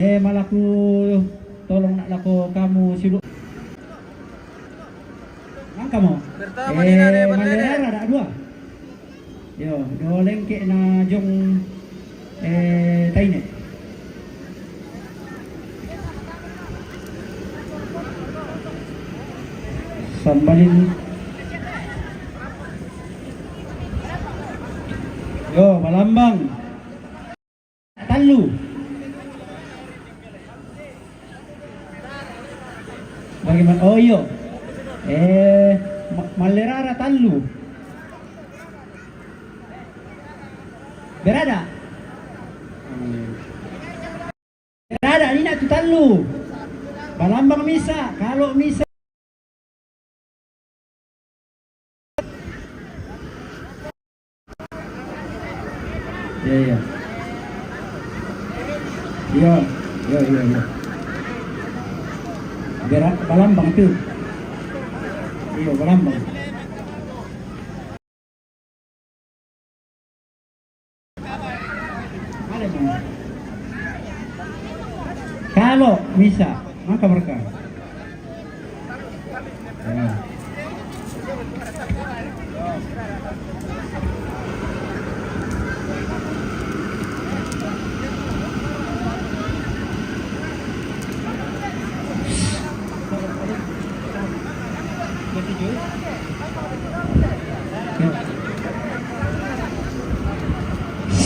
Malaku tolong nak lako kamu silu. Ang kamu. Pertama ni na Malerara ada dua. Yo, do lengke na jong taine. Sambalin. Yo, Malambang. Talu. Bagaimana? Oh iyo. Malerara Talu. Berada. Berada ini nak tu Talu. Balambang misa. Kalau misa. Ya. Iya. Balambang tu. Iya, Balambang. Kalau bisa, maka mereka. Ya.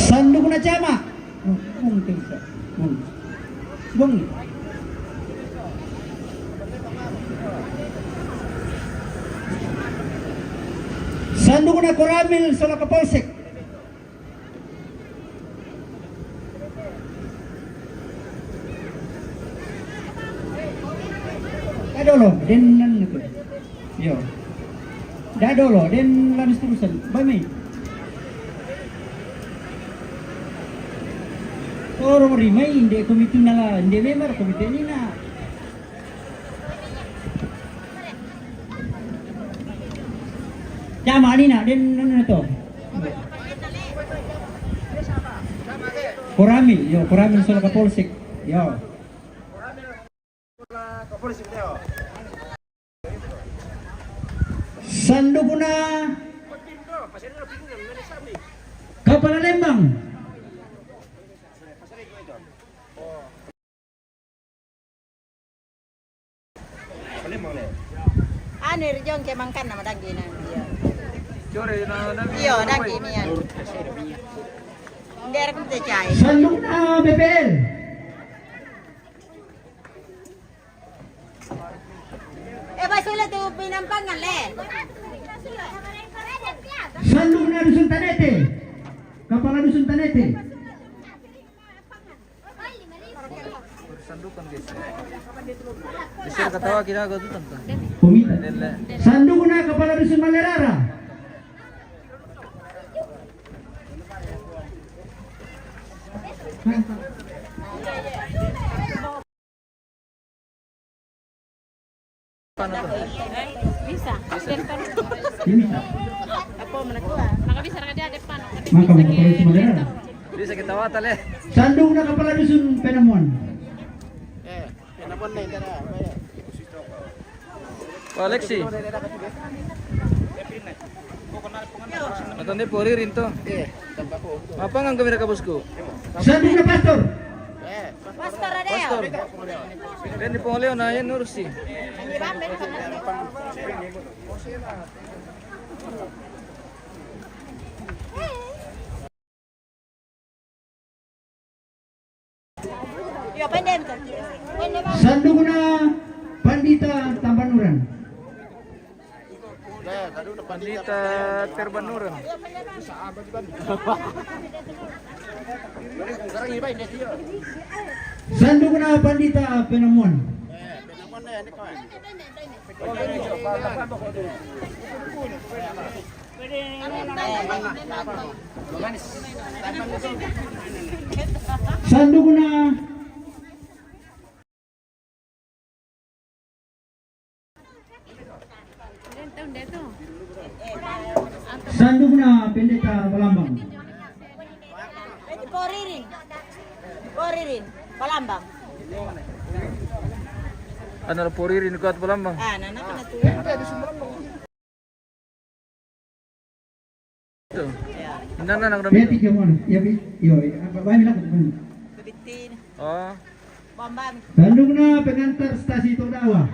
Sanduk na jama. Bung. Sanduk na Koramil sa Kapolsek. Dadolo, den nan ko. Yo. Dadolo, den lanis terusan. Bye. Orang rimai inde komite nala inde member komite ni na. Jama ni na den nana to. Koramil soal Kapolsek. Yo. Kapolsek yo. Sanduguna Kapal Lembang. Anir jong ke mangkan nama dagi na dia. Jore na dagi. Iyo dagi niya. Der kum te chai. Sanduk na BPL. Ba sila tu pinampangan le. Sanduk na Dusun Tanete. Kepala Dusun Tanete. Sandukan guys. Bisa ketawa kira aku tu tentang. Pemita. Sanduk na Kepala Dusun Malerara. Bisa. Bisa. Apa menakua? Maka bisa dia depan. Maka Kepala Dusun Malerara. Bisa ketawa tale. Sanduk na Kepala Dusun Penamuan. Penamuan na ito na. Alexi. Atau ni pori rinto. Apa ngang kamera ka bosku? Sanduk na Pastor. Pastor ada. Pastor. Dan ni pangoleo na yan nursi. Yo pendem tu. Sanduk na Pandita Tambanuran. Pandita Terbanuran. Sanduk na Pandita Penamuan. Sanduk na Sanduk na Pendeta Balambang. Poririn. Palambang. Ano puri rin ko at walang bang. Ah, nana pa na tuwa. Ito. Hindi na nang Kaya tigyan mo ano. Yo, babae lang. Kabitin. Oh. Bambam. Sandung na pengantar stasi Todawa.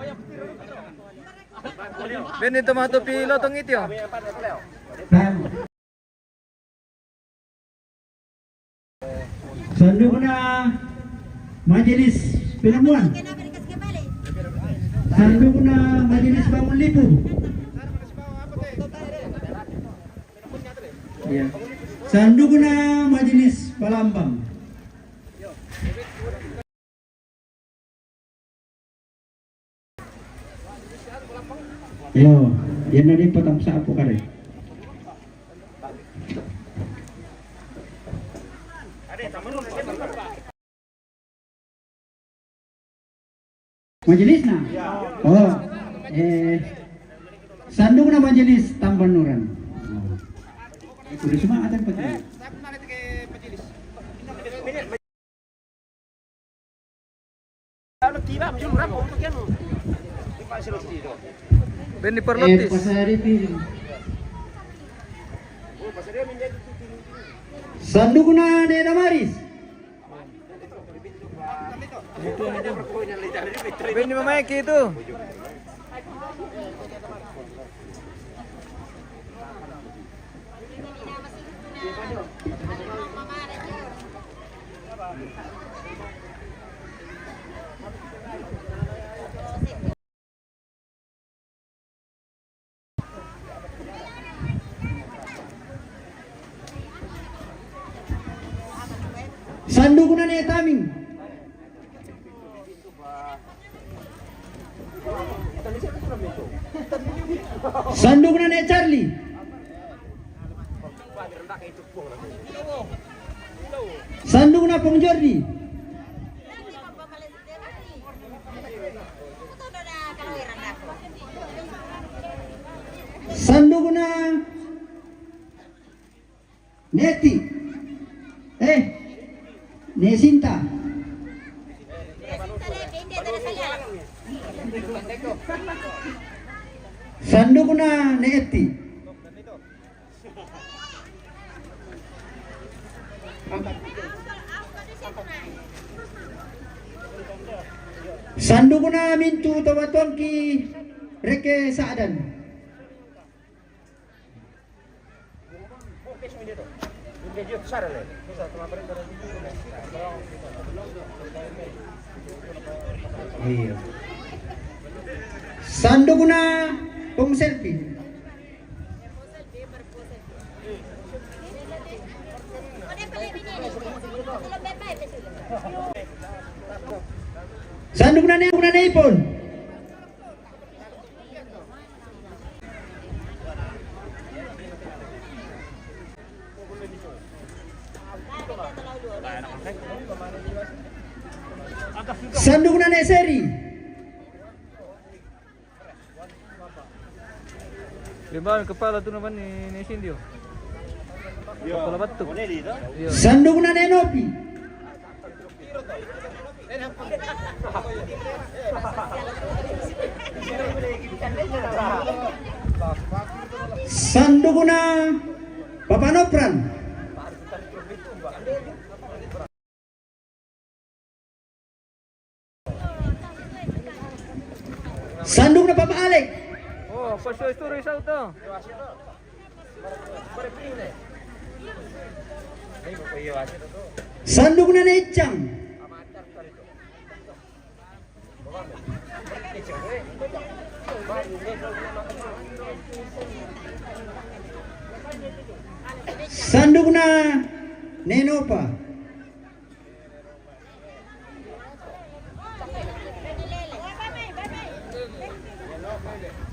Ben ito mga to pilo tong ityo. Sandung na Majelis Penamuan. Kenapa dikasih kembali? Sandung na Majelis Bangun Lipu. Ya. Sandung na Majelis Palambang. Yo, yan na rin patang sa apo ka rin. Majelis na? Oh, sandung na majelis Tambanuran. Oh. Udah semua ada pakai. Ben di perlotis. Pasari pilih. Sandung na Neda Maris. Ben di mamaiki itu. Sandung na Neda Taming. Sandung na Neda Charlie. Sandung na Pong Jordi. Sandung na Neti. Nesinta. Sandung na Neti. Sandung na Mintu Tawatuan ki Reke Saadan. Iya. Sandung na Pong Selfie. Sandung na ipon. Sandung na Seri. Diba, kepala tu naman ni Cindy. Kepala batu. Sandung na Nopi. Sandung na Papanopran. Sandung na Papa Alek. Oh, pasyo itu risau to. Sandung na Echang. Sandung na Nenopa.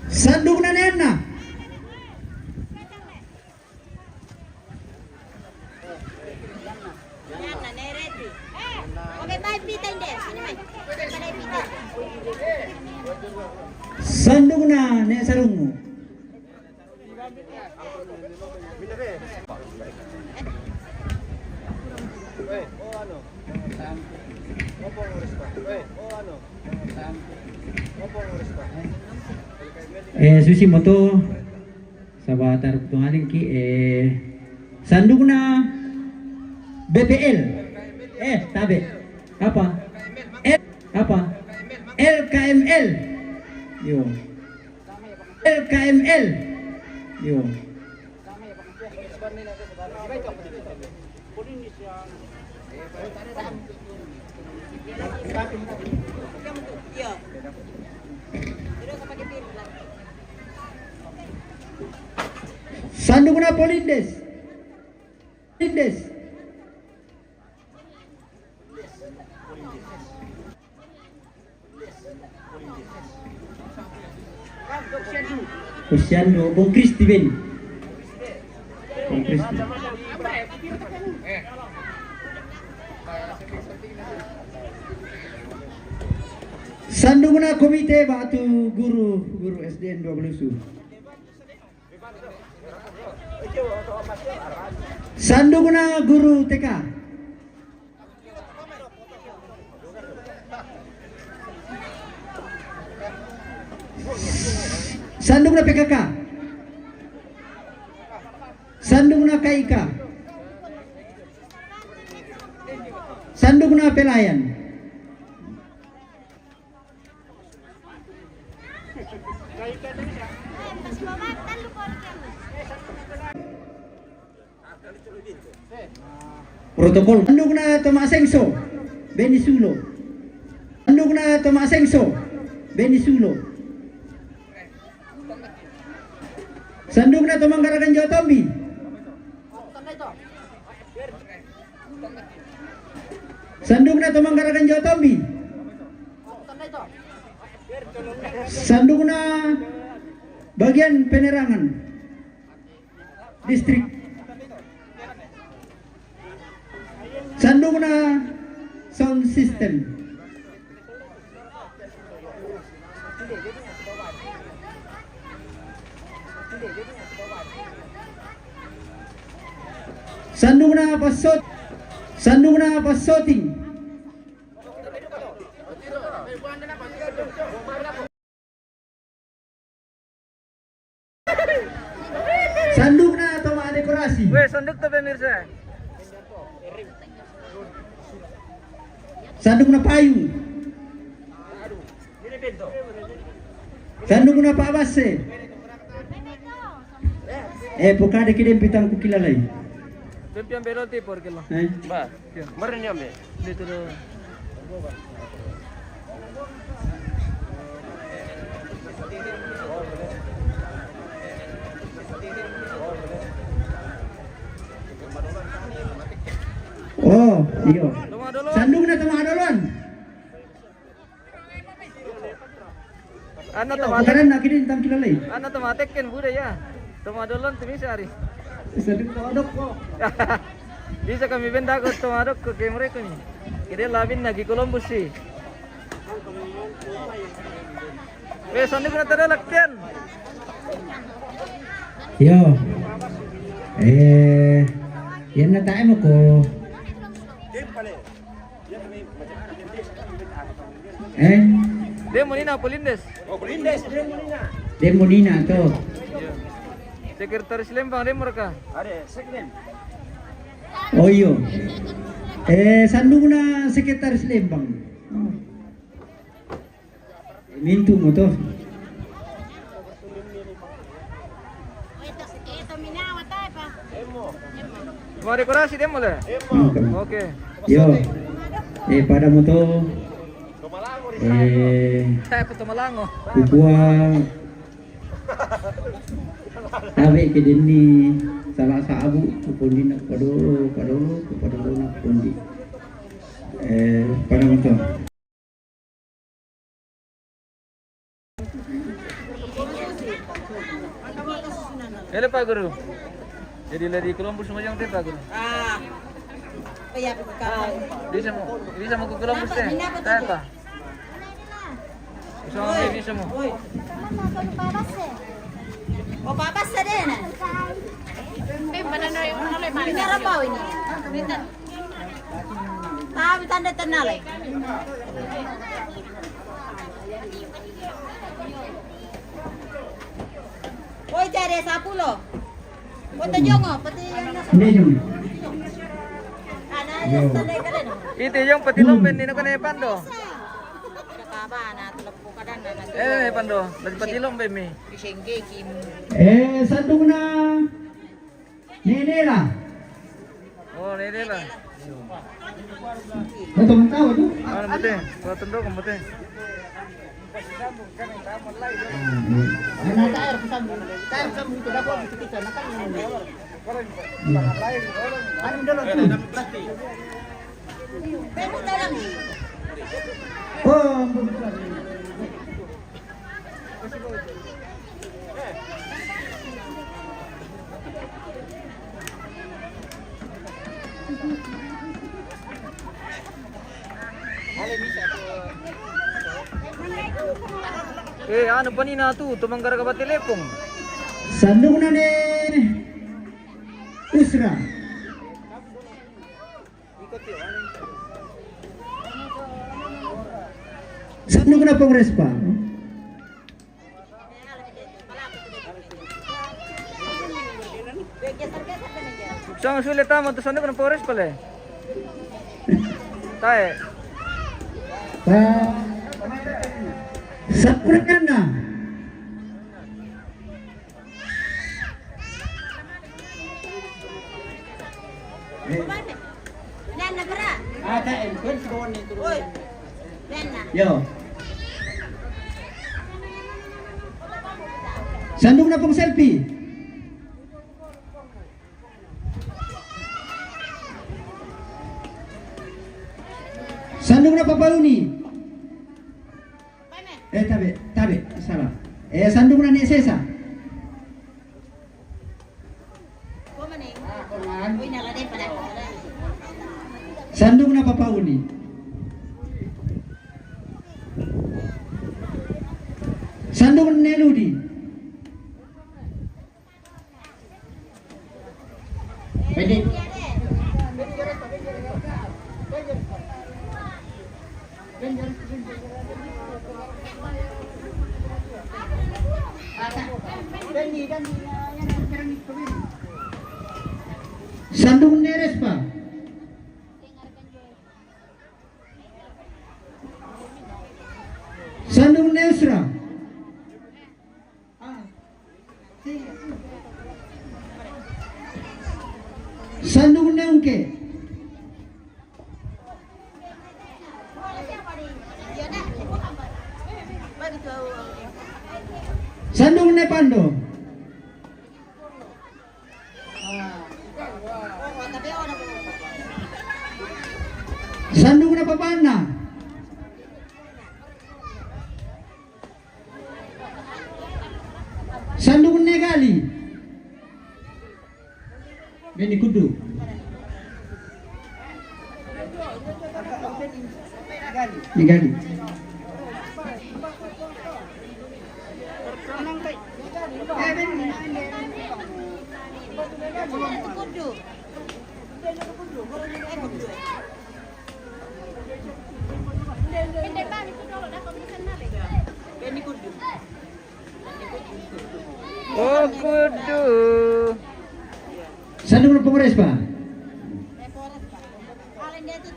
Sandung na Nena. Sandung na Nesarungu. Susi moto sabatar tungaling ki sandung na BPL tabe apa apa LKML yo LKML yo Iya. Terus pakai piring lah. sandung na Polindes Polindes Posyandu Bung Kristi Ben Bung Kristi sandung na komite batu guru SDN 12 sandung na guru TK sandung na PKK sandung na KIK sandung na pelayan protokol sandung na Tomasengso Benisulo sandung na Tomasengso Benisulo sandung na Tumanggaragan Jawa Tombi sandung na Tumanggaragan Jawa Tombi sandung na bagian penerangan distrik sandung na sound system sandung na pasoting sandung na toma dekorasi sanduk to pemirsa. sandung na payung sandung na paabase pokade kidem pitang kukilalay Pempian beroti por kilo. Ba, kemarin nyampe. Dito do. oh iyo sandung na tumadolon Ano bukan na kidem tam kilalay Ano tomatek ken budaya. Tomadolon timisari. sandung tumadok ko Bisa kami benda ko tomadok ko kay mereka ni. Kira labin lagi Columbus sih. Sanduk na tada laktian. yo yan na tayo mo ko Demo ni na Polindes. demo nina to Sekretaris Lembang demo ka. oh iyo sandung na sekretaris Lembang mintu mo to Ito minawa tayo pa. Mau dekorasi demo le. Oke. yo pada mo to Saya puto malango. kukuha sabi kidin ni salah sa abu kupundi na padolo na kupundi pada mo to Ele Pak Guru. Jadi dari Columbus mo yang Pak Guru. Kaya ka. Bisa mo ke Columbus teh. Tayo pa. Bisa mo. O papas sa din. May banana yung ano, may Pinarapaw ini. Sabi tanda tanal eh. Hoy cari 10. Punta jongo, pati yang nasa. Hindi yung. Ana yung tanay ka rin. Ito yung patilong ben nino kanay pando. Nakaba na tulog ko kadan na nag. Pando, nagpatilong ben mi. Kisengge kim. Sandung na. Nenela. Oh, nene lah. Ito ang tao ito. Ano mo te? Tundo ko mo te. Pero dalam. Oh, Ano pa ni na tu? Tumanggar ka ba telepon? sandung na ni Usra. Sandung na Pongres pa. Saan sulit tama to sando ko ng forest pala eh. Tae. Pa Sakurana na. Nan na bara. Ada kan sekolah ni turun. Hoy. Nan na. Yo. Sandung na pong selfie. Sandung na papauni. Tabi, salah. Sandung na ni Sesa. Kumaning. Uy nalade pala ko. Sandung na papauni. Sandung na Neludi. Pwede. Sandung Neres pa. Sandung Neusra. Sandung Neungke. Sandung Nepando. Sandung Napapana. Sandung Negali. Beni Kudu. Negali. Oh, kudu. Sandung na Pongres pa. Alin dia tu.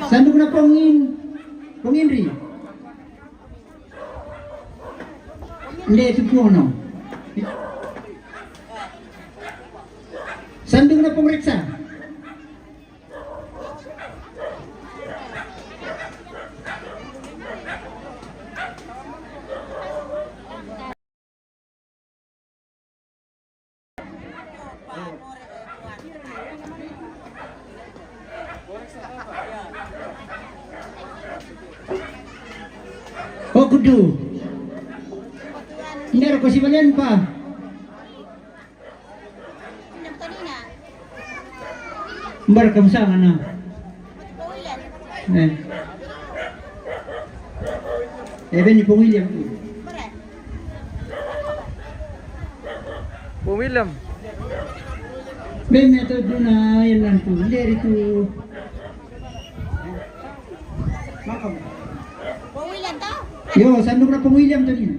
Sandung na Ponginri. Hindi, ito po ano. Sandung na Pongreksa. Oh, kudu. Hindi rin ko si Balian pa. Mbar kamsa nga na. Ben ni Pong William tu. Berat. Pong William. Ben metode na yan lang tu. Dari tu. Makam. Pong William tau? Yo, sandung na Pong William tu ni.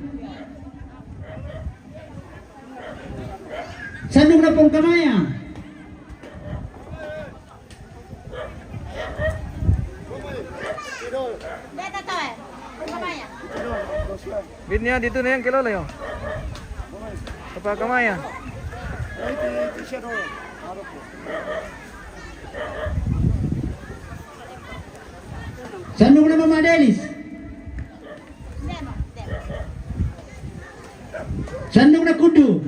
Sandung na Pong Kamaya. Dia tak tahu Pong Kamaya. Bin niya dito na yan kilala yo. Apa kamaya? Sandung na Mama Delis. Dia no. Dia. Sandung na Kudu.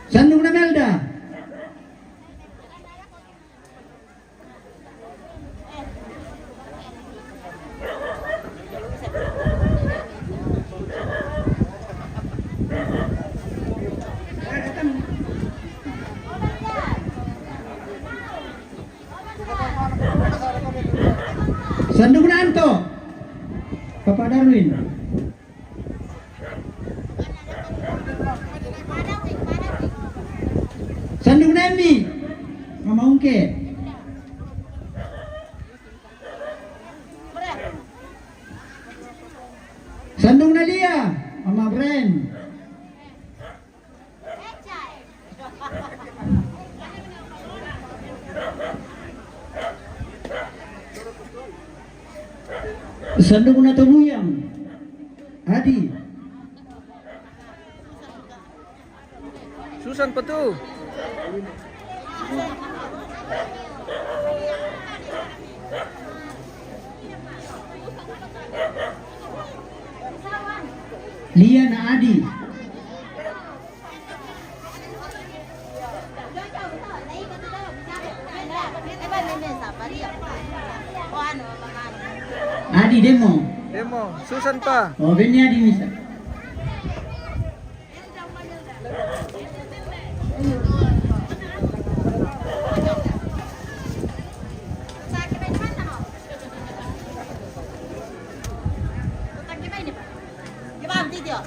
Sandung na Melda. Sandung na Anto. Papa Darwin. Sandung na Emmy. Mama Ungke. Berat. Sandung na Lia. Mama Bren. Ecai. Sandung na Tumuyang. Adi. Susan pa to. Lia na Adi. Adi demo. Demo, Susan pa. Oh, Ben ni Adi misa.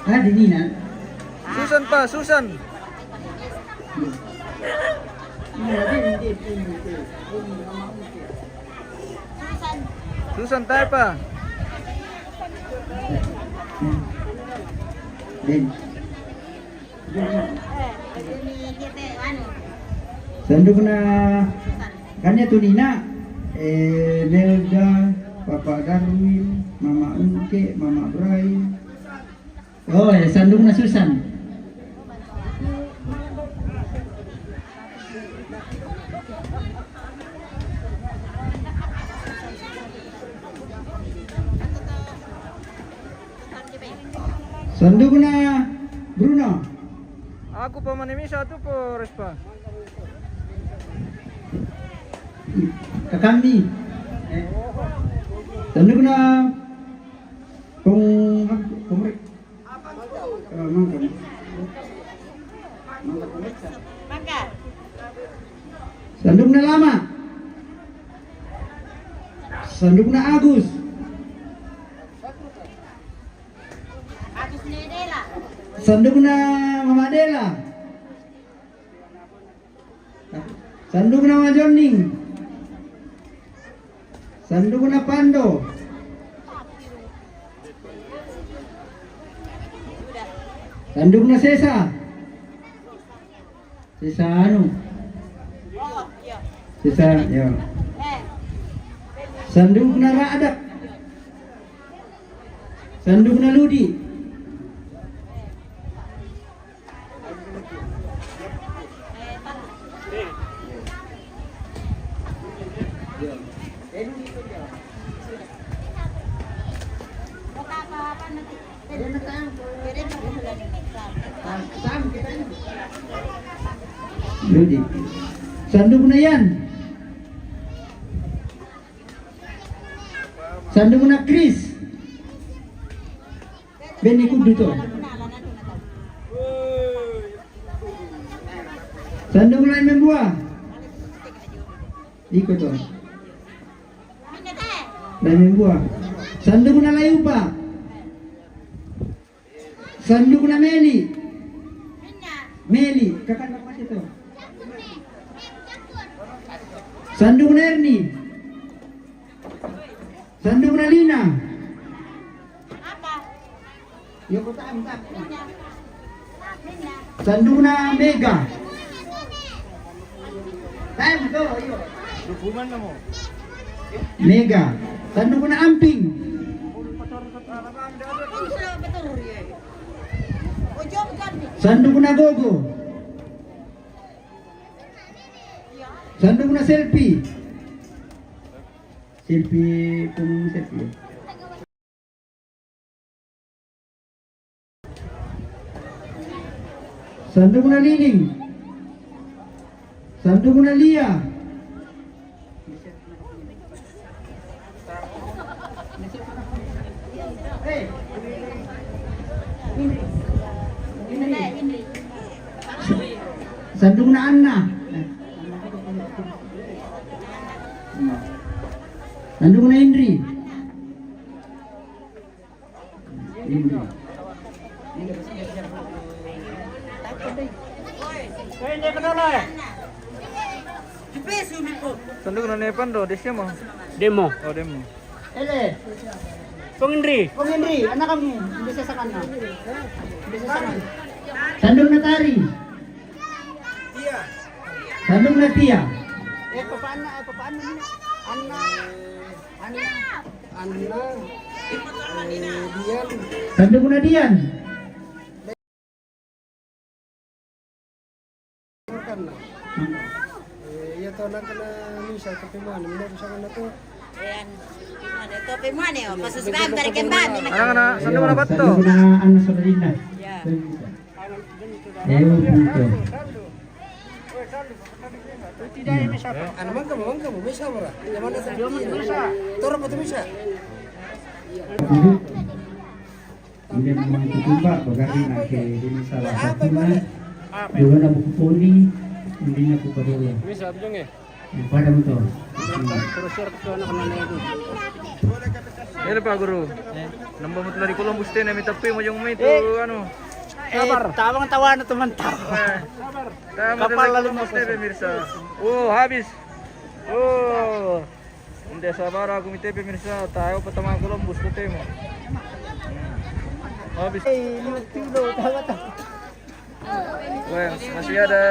Adi ni na. Susan pa, Susan. Susan tayo pa. Ben. Sandung na kanya tu Nina. Melda, Papa Darwin, Mama Ungke, Mama Brian. Oh, sandung na Susan. Sandung na Bruno. Aku pa manimisa tu po, Respa. Kakami. Sandung na kung Mangga. Sandung na Lama. Sandung na Agus. Agus ni Dela. Sandung na Mama Dela. Sandung na Majoning. Sandung na Pando. Sandung na Sesa. Sesa anu? Oh, ya. Sesa, ya. Sandung na Raadak. Sandung na Ludi. Ludi. Sandung na yan. Sandung na Chris. Benny Kudu to. Sandung na Membuah. Iko to. Dami buah. Sandung na layu pa. Sandung na Meli. Meli, kakak nak masih tu. Sandung na Erni. Sandung na Lina. Apa? Yo kota amtak. Sandung na Mega. Time go, yo. Dukungan na mo. Mega. Sandung na Amping. Betul ya. Ojo bukan. Sandung na Gogo. Sandung na Selfie. Selfie punung selfie. Sandung na Liling. Sandung na Lia. Hey. Sandung na Anna. Sandung na Indri. Indri. Sandung na Nepan do, desnya mo. Demo. Oh, demo. Ele. Pengindri. Kong Indri, anak kami. Bisa sa kanan. Bisa sa kanan. Sandung na Tari. Tia. Sandung na Tia. Paano niya? Anna. Dian. Sandung na Dian. Iya tahu nak kena misa tapi mana? Mana usaha nak tu? Ayan. Ano ito? Pimane o. Pasusbam dari kemban. Anak-anak, sandung na bato. Sandung na Anna Sobrina. Ya. Ewan punto. Ano man kamu misa mura? Yang mana saja? Toro pa tu misa. Hindi mo matutumba, bagay na kay din sa lakuna. Diwa na buku poli, hindi na po padula. Misa abjong eh. Pada mo to. Terus share ke anak anak itu. Ele pa guru. Nambah mo dari Columbus din na mitapi mo yung may to ano. Tawang tawa na teman tahu. Tama Kapal dari lalu Columbus mas. din pemirsa. Oh, habis. Oh. Hindi sabar aku mite pemirsa, tayo pa tama Columbus ko mo. Habis. Wah, masih ada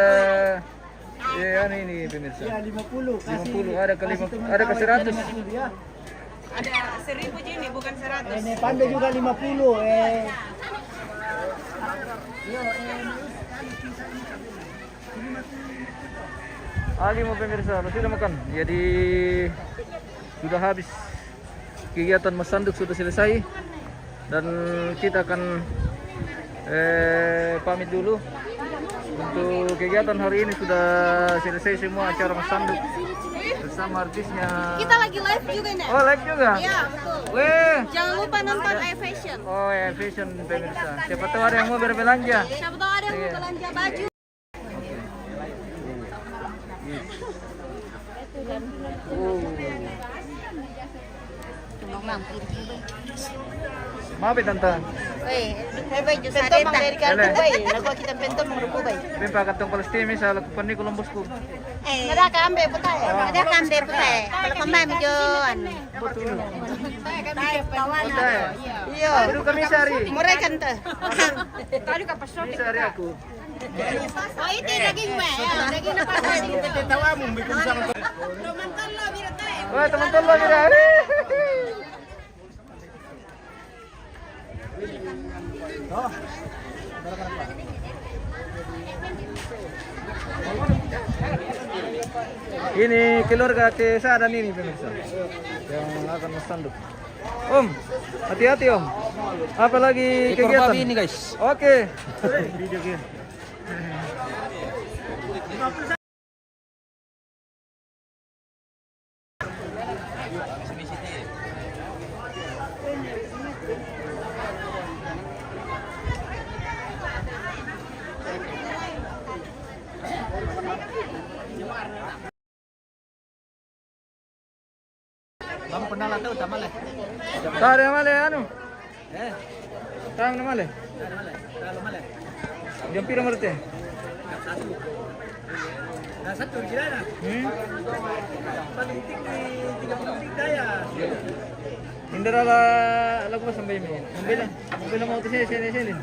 ya ini pemirsa. Ya 50. 50 ada ke 50, ada ke 100. Ada 1000 Jimmy, bukan 100. Ini pandai juga 50 Ali mau pemirsa, sudah makan. Jadi sudah habis kegiatan Masanduk sudah selesai dan kita akan pamit dulu. Untuk kegiatan hari ini sudah selesai semua acara Masanduk bersama artisnya. Kita lagi live juga nih. Oh, live juga? Iya, betul. Weh. Jangan lupa nonton iFashion. Oh ya, fashion pemirsa. Siapa tahu ada yang mau berbelanja. Siapa tahu ada yang mau belanja baju. Maaf ya tante. Weh, hebat juga ada dari Ele. Nakuha kita pentom merupakan bay. Bimpa katong Palestine sa lakupan ni Columbus ko. Ada kambe putay. Ada kambe putay. Kalau kembali medyon. Iya. Dulu kami sehari. Murah kan tuh. Tadi ka pasok. Sehari aku. Oh, itu daging me. Daging na pa. tawa mo bikin sa Wah, teman-teman lo mira. Ini keluarga Tesa dan ini pemirsa yang akan Masanduk. Om, hati-hati Om. Apa lagi kegiatan ini guys? Oke. Video game. Tari male anu. Tang na male. Yang pira marte? Indra la lagu ba sampai mo? Mobil mo to sini.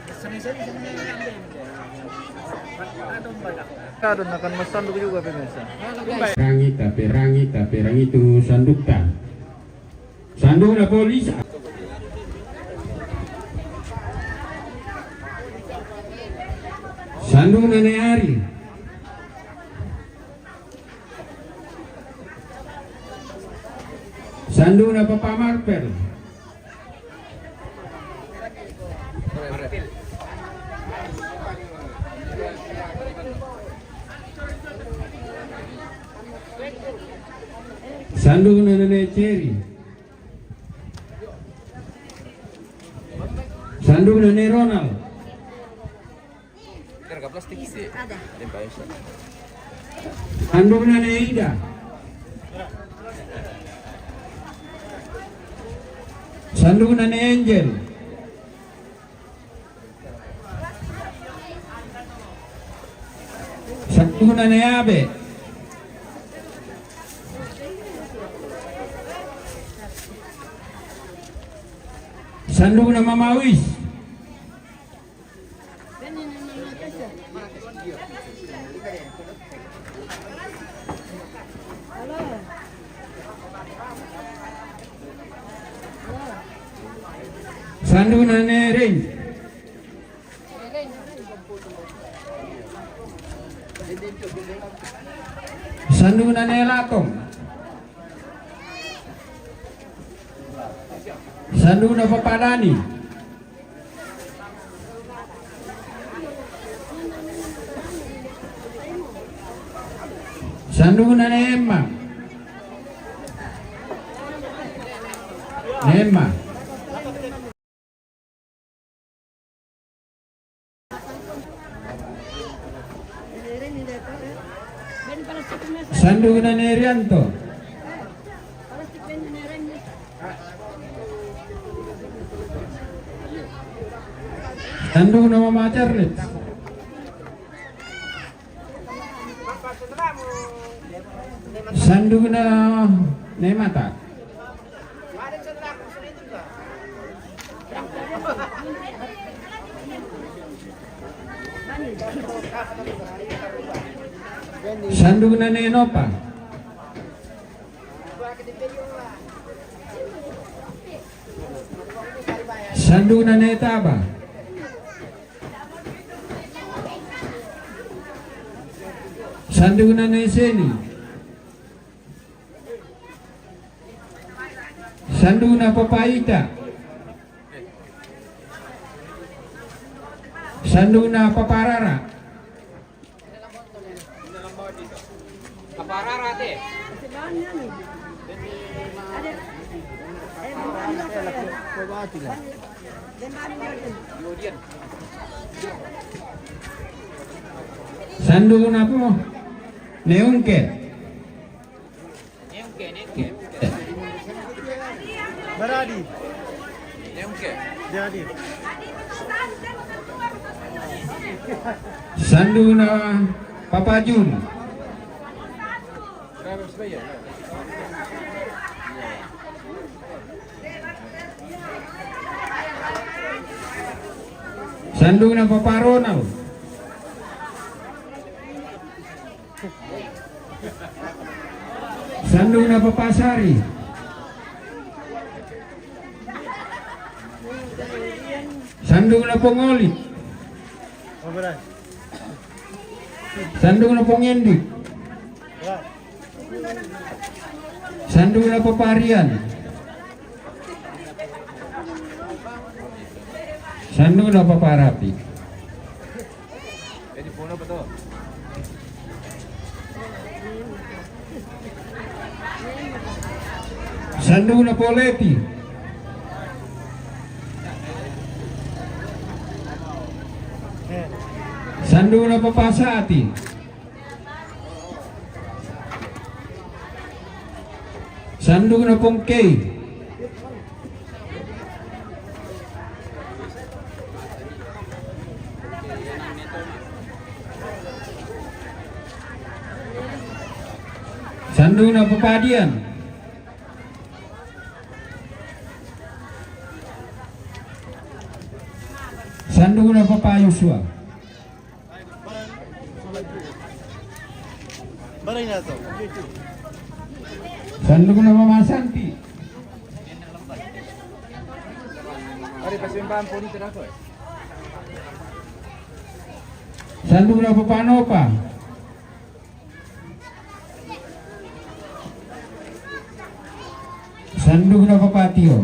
Kadon akan masanduk juga pemirsa. Perangi itu sandukkan. Sanduk na polis. Sanduk na hari. Sanduk na Papa Marpel. Sandung na Nenek Cherry. Sandung na Nenek Ronald. Sandung na Nenek Ida. Sandung na Nenek Angel. Sandung na Nenek Abe. Sandung na Mama Wis. Sandung na Nering. Sandung na Nelatong. Sandung na Papadani. Sandung na Emma. Sandung na Nerianto. Sandung na Mama Charles. Sandung na Nemata. Sandung na Nenopa. Sandung na Netaba. Sandung na Neseni. Sandung na Papaita. Sandung na Paparara. Sandung na po Neungke. Beradi. Neungke. Jadi. Sandung na Papa Jun. Sandung na Papa Ronald. Sandung na Papa Sari. Sandung na Pongolit. Sandung na Pongendik. Sandung na Paparian. Sandung na Paparapi. Jadi puno ba to? Sandung na Poleti. Sandung na Papasati. Sandung na pong K. Sandung na Papadian. Sandung na Papa Yusua. Sandung na Mama Santi. Mari pasimbahan po dito na ako eh. Sandung na Papa Nopa. Sandung na Papa Tio.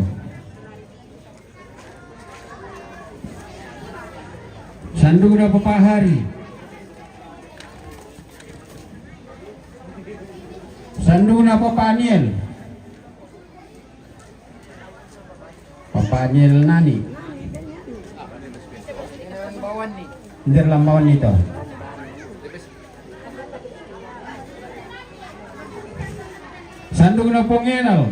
Sandung na Papa Hari. Sandung na Papa Aniel. Papa Aniel nani? Hindi lambawan nito. Sandung na Pongenal.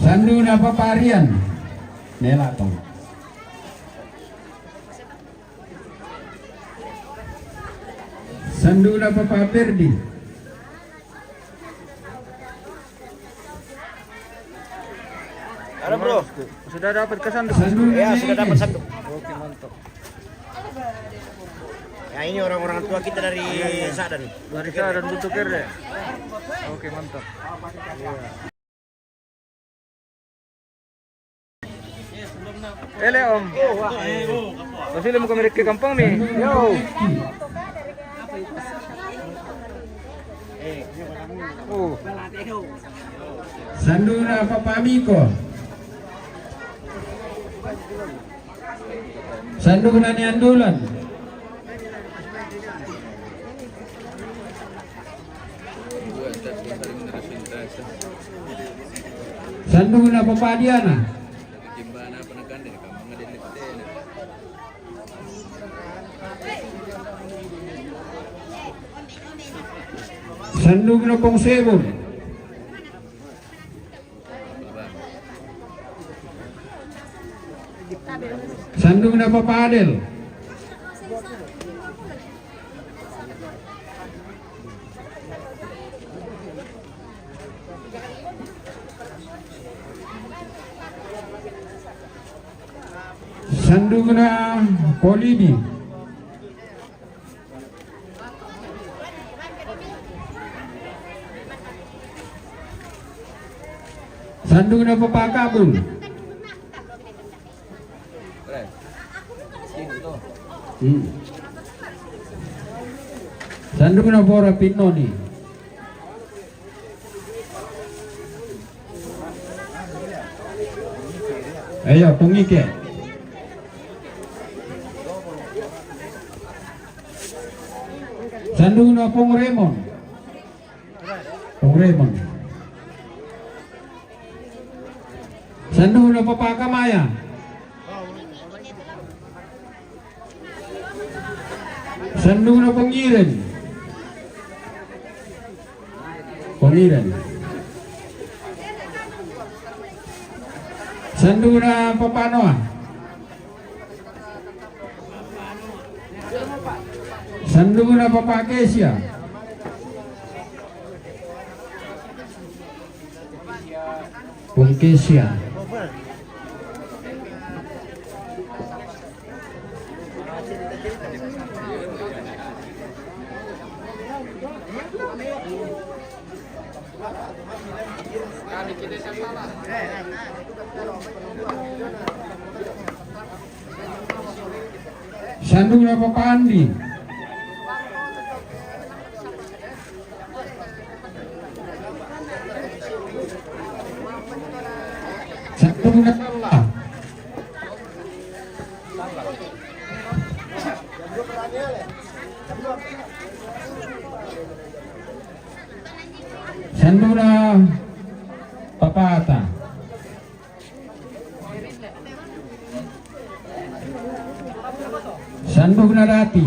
Sandung na Paparian. Nela tong. Sandung na Papa Perdi. Ano bro? Sudah dapat kesanduk? Sandung na Ya, sudah Nege. dapat sanduk. Oke mantap. Ya, ini orang-orang tua kita dari Sadan. Dari saya dan butuh kerde. Oke mantap. Ele om. Pasti mau kembali ke kampung nih. Yo. Oh. Sandung na Papa Miko. Sandung na Niandulan. Sandung na Papa Diana. Sandung na Pong Sebon. Sandung na Papa Adel. Sandung na Polibi. Sandung na Papa Kabul. Sandung na Bora Pinoni. Ayo, pungike. Sandung na Pong Raymond. Pong Raymond. Sandung na Papa Kamaya. Sandung na Pongiren. Pongiren. Sandung na Papa Noah. Sandung na Papa Kesia. Pung Kesia. Sandung na Papa Andi. Sandung na Kala. Papata. Sandung Narati.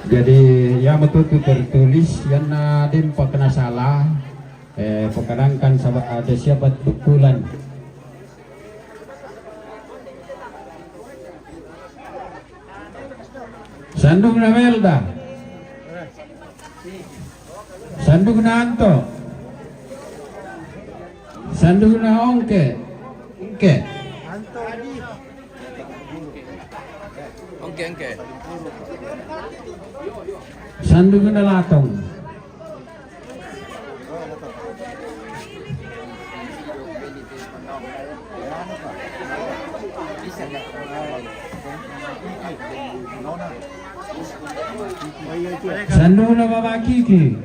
Jadi yang betul tertulis yang nadim kena salah pekerangkan sahabat ada siapa betulan. Sandung Namelda. Sandung na Anto. Sandung na Ongke. Ongke. Ongke. Sandung na Latong. Sandung na Babakiki.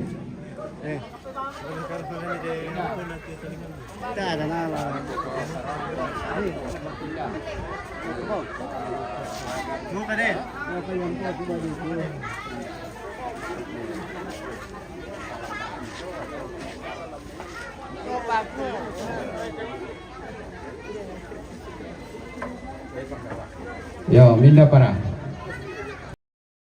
Yo, minda para.